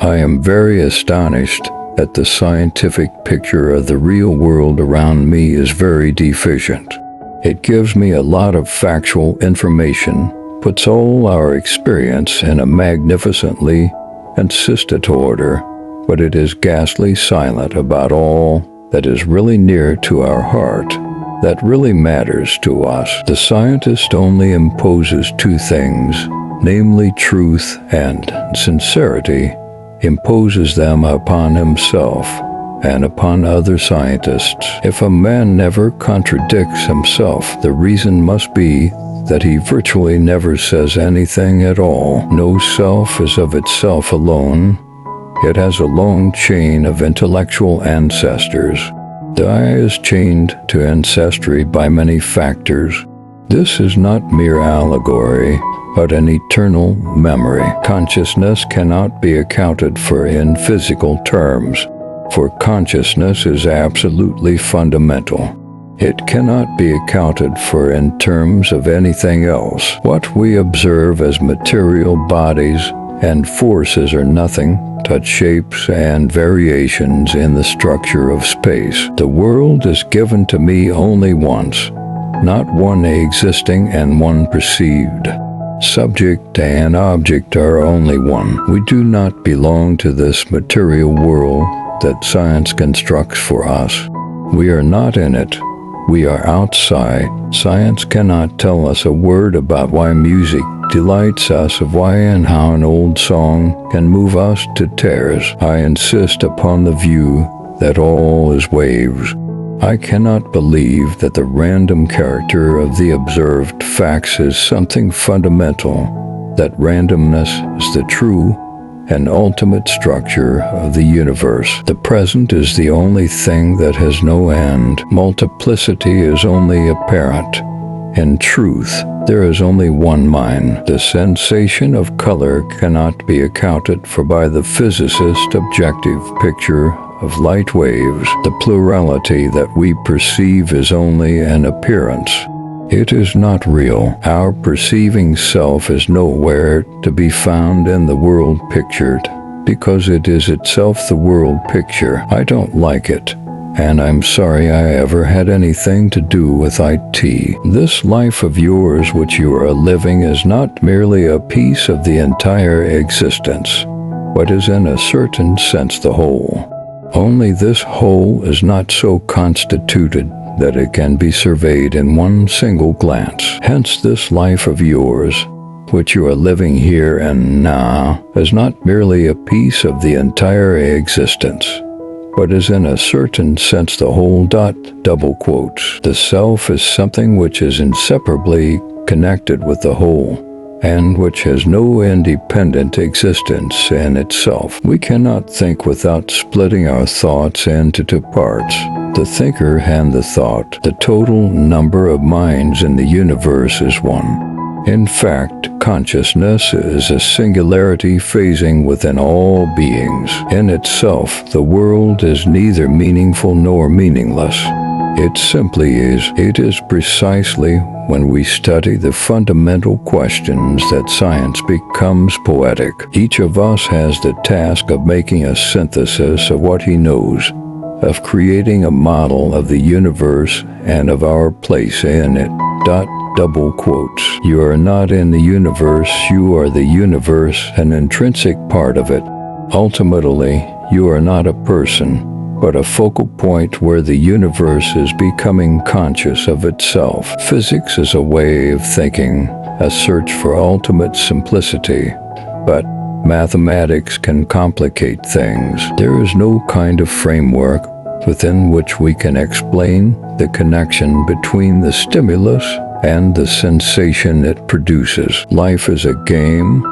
I am very astonished that the scientific picture of the real world around me is very deficient. It gives me a lot of factual information, puts all our experience in a magnificently consistent order, but it is ghastly silent about all that is really near to our heart, that really matters to us. The scientist only imposes two things, namely truth and sincerity, imposes them upon himself and upon other scientists. If a man never contradicts himself, the reason must be that he virtually never says anything at all. No self is of itself alone. It has a long chain of intellectual ancestors. The I is chained to ancestry by many factors. This is not mere allegory, but an eternal memory. Consciousness cannot be accounted for in physical terms, for consciousness is absolutely fundamental. It cannot be accounted for in terms of anything else. What we observe as material bodies and forces are nothing but shapes and variations in the structure of space. The world is given to me only once, not one existing and one perceived. Subject and object are only one. We do not belong to this material world that science constructs for us. We are not in it. We are outside. Science cannot tell us a word about why music delights us, of why and how an old song can move us to tears. I insist upon the view that all is waves. I cannot believe that the random character of the observed facts is something fundamental, that randomness is the true and ultimate structure of the universe. The present is the only thing that has no end. Multiplicity is only apparent. In truth, there is only one mind. The sensation of color cannot be accounted for by the physicist's objective picture of light waves. The plurality that we perceive is only an appearance. It is not real. Our perceiving self is nowhere to be found in the world pictured, because it is itself the world picture. I don't like it, and I'm sorry I ever had anything to do with IT. This life of yours which you are living is not merely a piece of the entire existence, but is in a certain sense the whole. Only this whole is not so constituted that it can be surveyed in one single glance. Hence this life of yours, which you are living here and now, is not merely a piece of the entire existence, but is in a certain sense the whole. The self is something which is inseparably connected with the whole, and which has no independent existence in itself. We cannot think without splitting our thoughts into two parts, the thinker and the thought. The total number of minds in the universe is one. In fact, consciousness is a singularity phasing within all beings. In itself, the world is neither meaningful nor meaningless. It simply is. It is precisely when we study the fundamental questions that science becomes poetic. Each of us has the task of making a synthesis of what he knows, of creating a model of the universe and of our place in it. You are not in the universe, you are the universe, an intrinsic part of it. Ultimately, you are not a person, but a focal point where the universe is becoming conscious of itself. Physics is a way of thinking, a search for ultimate simplicity, but mathematics can complicate things. There is no kind of framework within which we can explain the connection between the stimulus and the sensation it produces. Life is a game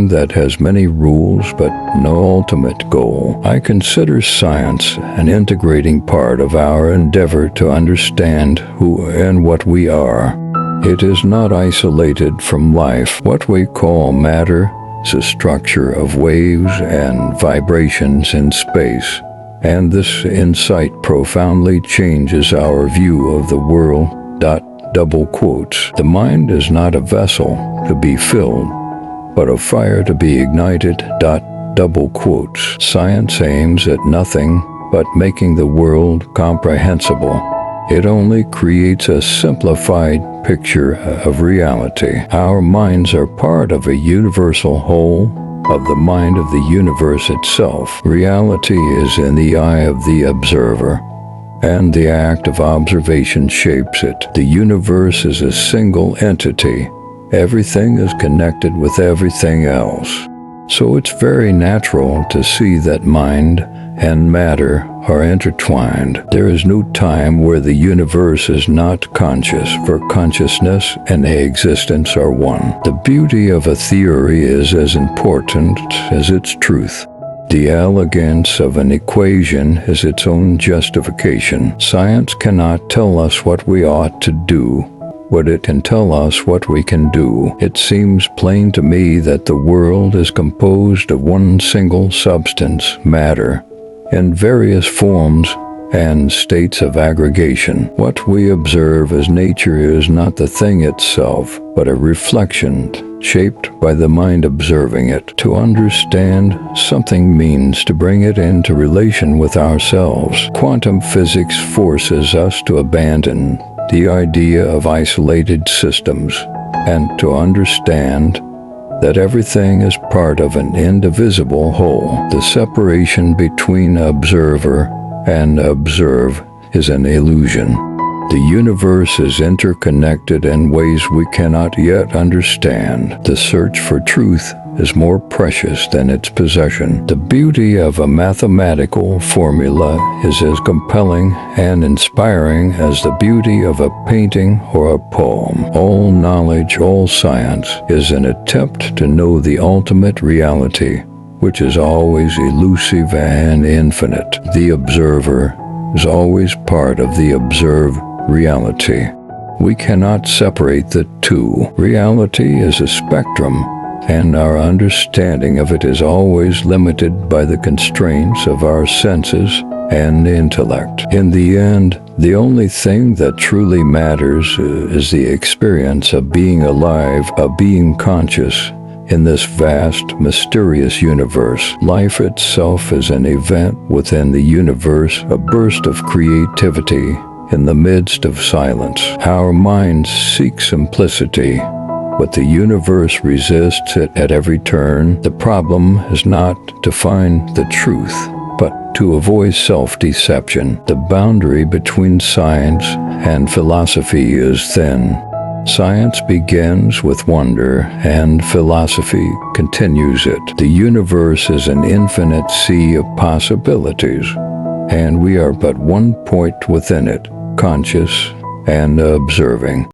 that has many rules but no ultimate goal. I consider science an integrating part of our endeavor to understand who and what we are. It is not isolated from life. What we call matter is a structure of waves and vibrations in space, and this insight profoundly changes our view of the world. The mind is not a vessel to be filled, but a fire to be ignited. double quotes. Science aims at nothing but making the world comprehensible. It only creates a simplified picture of reality. Our minds are part of a universal whole, of the mind of the universe itself. Reality is in the eye of the observer, and the act of observation shapes it. The universe is a single entity. Everything is connected with everything else. So it's very natural to see that mind and matter are intertwined. There is no time where the universe is not conscious, for consciousness and existence are one. The beauty of a theory is as important as its truth. The elegance of an equation is its own justification. Science cannot tell us what we ought to do, but it can tell us what we can do. It seems plain to me that the world is composed of one single substance, matter, in various forms and states of aggregation. What we observe as nature is not the thing itself, but a reflection shaped by the mind observing it. To understand something means to bring it into relation with ourselves. Quantum physics forces us to abandon the idea of isolated systems and to understand that everything is part of an indivisible whole. The separation between observer and observe is an illusion. The universe is interconnected in ways we cannot yet understand. The search for truth is more precious than its possession. The beauty of a mathematical formula is as compelling and inspiring as the beauty of a painting or a poem. All knowledge, all science, is an attempt to know the ultimate reality, which is always elusive and infinite. The observer is always part of the observed reality. We cannot separate the two. Reality is a spectrum, and our understanding of it is always limited by the constraints of our senses and intellect. In the end, the only thing that truly matters is the experience of being alive, of being conscious in this vast, mysterious universe. Life itself is an event within the universe, a burst of creativity in the midst of silence. Our minds seek simplicity, but the universe resists it at every turn. The problem is not to find the truth, but to avoid self-deception. The boundary between science and philosophy is thin. Science begins with wonder, and philosophy continues it. The universe is an infinite sea of possibilities, and we are but one point within it, conscious and observing.